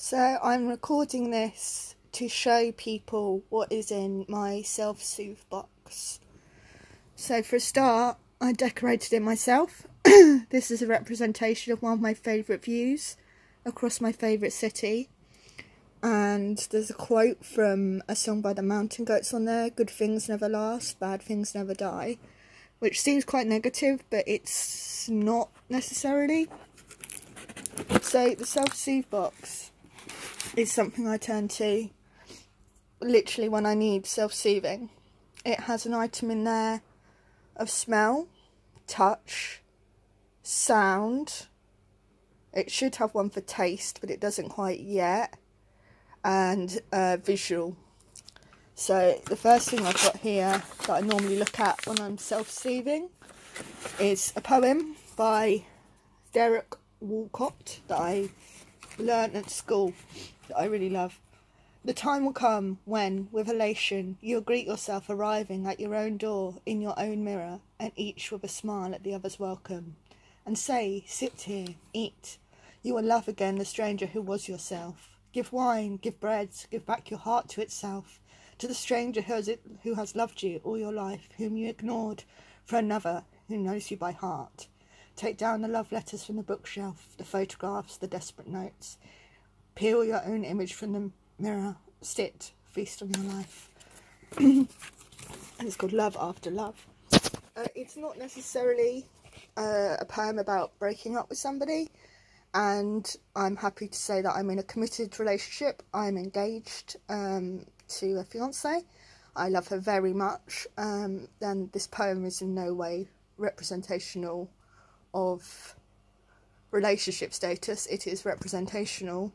So I'm recording this to show people what is in my self-soothe box. So for a start, I decorated it myself. This is a representation of one of my favourite views across my favourite city. And there's a quote from a song by the Mountain Goats on there: "Good things never last, bad things never die," which seems quite negative, but it's not necessarily. So the self-soothe box is something I turn to literally when I need self-soothing. It has an item in there of smell, touch, sound. It should have one for taste, but it doesn't quite yet. And visual. So the first thing I've got here that I normally look at when I'm self-soothing is a poem by Derek Walcott that I learnt at school that I really love. "The time will come when, with elation, you'll greet yourself arriving at your own door in your own mirror, and each with a smile at the other's welcome, and say, 'Sit here, eat.' You will love again the stranger who was yourself. Give wine, give bread, give back your heart to itself, to the stranger who has loved you all your life, whom you ignored for another who knows you by heart. Take down the love letters from the bookshelf, the photographs, the desperate notes. Peel your own image from the mirror. Sit, feast on your life." And it's called Love After Love. It's not necessarily a poem about breaking up with somebody, and I'm happy to say that I'm in a committed relationship. I'm engaged to a fiance. I love her very much, and this poem is in no way representational of relationship status. It is representational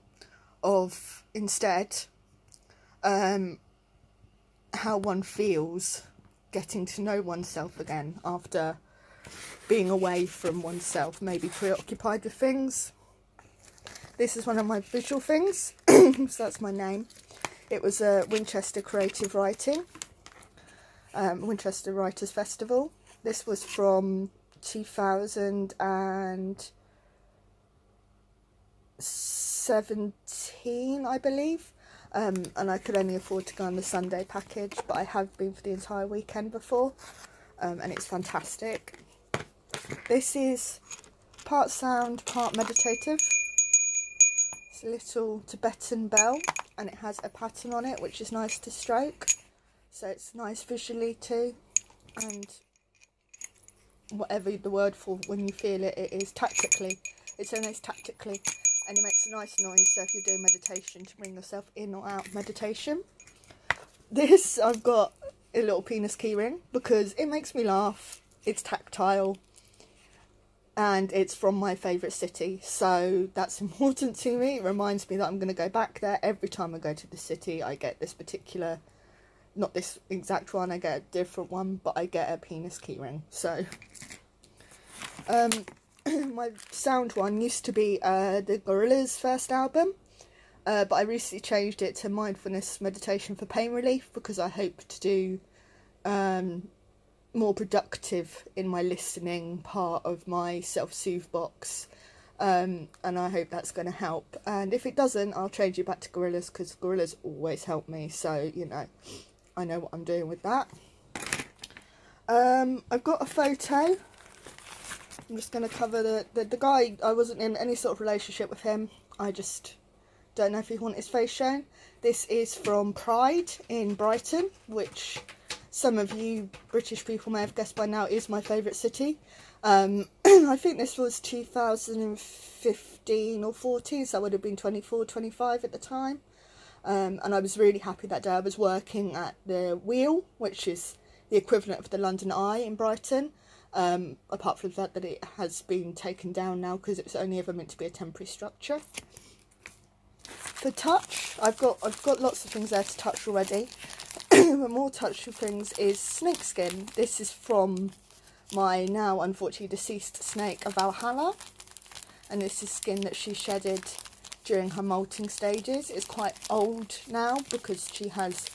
of, instead, how one feels getting to know oneself again after being away from oneself, maybe preoccupied with things. This is one of my visual things, so that's my name. It was a Winchester Creative Writing, Winchester Writers Festival. This was from 2017, I believe, and I could only afford to go on the Sunday package, but I have been for the entire weekend before, and it's fantastic. This is part sound, part meditative. It's a little Tibetan bell, and it has a pattern on it which is nice to stroke, so it's nice visually too, and whatever the word for when you feel it, it is tactically. It's so nice tactically, and it makes a nice noise, so if you're doing meditation, to bring yourself in or out of meditation. This, I've got a little penis keyring because it makes me laugh. It's tactile, and it's from my favourite city, so that's important to me. It reminds me that I'm going to go back there. Every time I go to the city, I get this particular, not this exact one, I get a different one, but I get a penis keyring. So my sound one used to be the Gorillaz' first album, but I recently changed it to mindfulness meditation for pain relief, because I hope to do more productive in my listening part of my self-soothe box, and I hope that's going to help. And if it doesn't, I'll change it back to Gorillaz, because Gorillaz always help me, so you know, I know what I'm doing with that. I've got a photo. I'm just going to cover the guy. I wasn't in any sort of relationship with him. I just don't know if he wanted his face shown. This is from Pride in Brighton, which some of you British people may have guessed by now is my favourite city. I think this was 2015 or 14, so I would have been 24, 25 at the time. And I was really happy that day. I was working at the Wheel, which is the equivalent of the London Eye in Brighton, apart from the fact that it has been taken down now because it was only ever meant to be a temporary structure. For touch, I've got lots of things there to touch already. But more touchful things is snakeskin. This is from my now unfortunately deceased snake, Valhalla, and this is skin that she shedded during her molting stages. It's quite old now because she has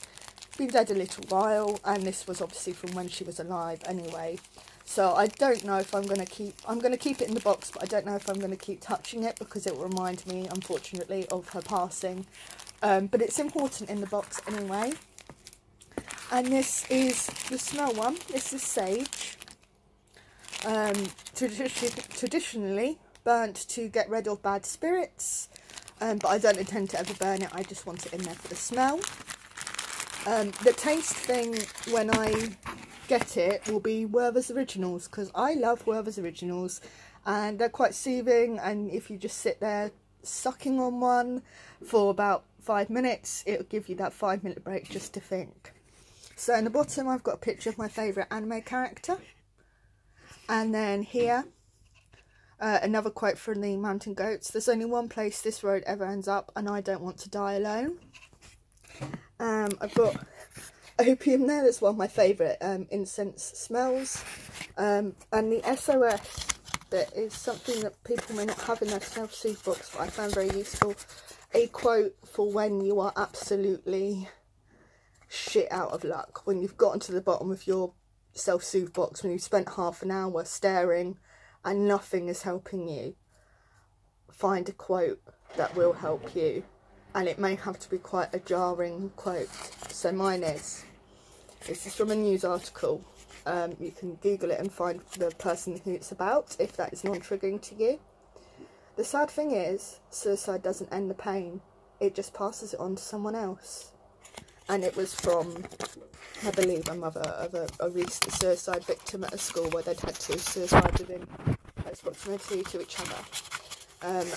been dead a little while, and this was obviously from when she was alive anyway. So I don't know if I'm going to keep it in the box, but I don't know if I'm going to keep touching it because it will remind me, unfortunately, of her passing. But it's important in the box anyway. And this is the smell one. This is sage. Traditionally burnt to get rid of bad spirits. But I don't intend to ever burn it. I just want it in there for the smell. The taste thing when I get it will be Werther's Originals, because I love Werther's Originals and they're quite soothing, and if you just sit there sucking on one for about 5 minutes, it'll give you that 5-minute break just to think. So in the bottom I've got a picture of my favourite anime character, and then here another quote from the Mountain Goats: "There's only one place this road ever ends up, and I don't want to die alone." I've got opium there. That's one of my favourite incense smells. And the SOS bit is something that people may not have in their self-soothe box, but I found very useful. A quote for when you are absolutely shit out of luck, when you've gotten to the bottom of your self-soothe box, when you've spent half an hour staring and nothing is helping you. Find a quote that will help you. And it may have to be quite a jarring quote. So mine is, this is from a news article. You can Google it and find the person who it's about, if that is non-triggering to you. "The sad thing is, suicide doesn't end the pain. It just passes it on to someone else." And it was from, I believe, a mother of a recent suicide victim at a school where they'd had 2 suicides within close proximity to each other.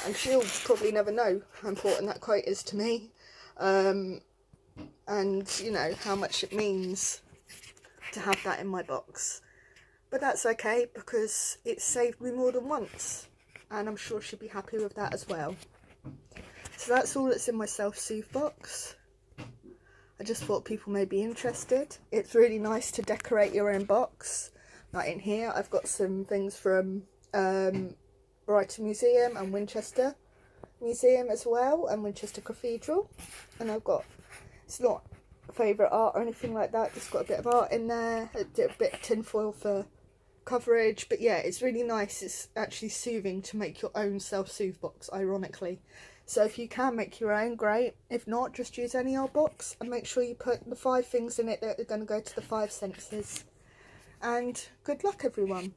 And she'll probably never know how important that quote is to me, and you know how much it means to have that in my box. But that's okay, because it saved me more than once, and I'm sure she'll be happy with that as well. So that's all that's in my self-soothe box. I just thought people may be interested. It's really nice to decorate your own box. Like in here I've got some things from Brighton Museum and Winchester Museum as well, and Winchester Cathedral. And I've got, it's not favourite art or anything like that, just got a bit of art in there, a bit of tinfoil for coverage. But yeah, it's really nice. It's actually soothing to make your own self-soothe box, ironically. So if you can make your own, great. If not, just use any old box and make sure you put the 5 things in it that are going to go to the 5 senses. And good luck, everyone.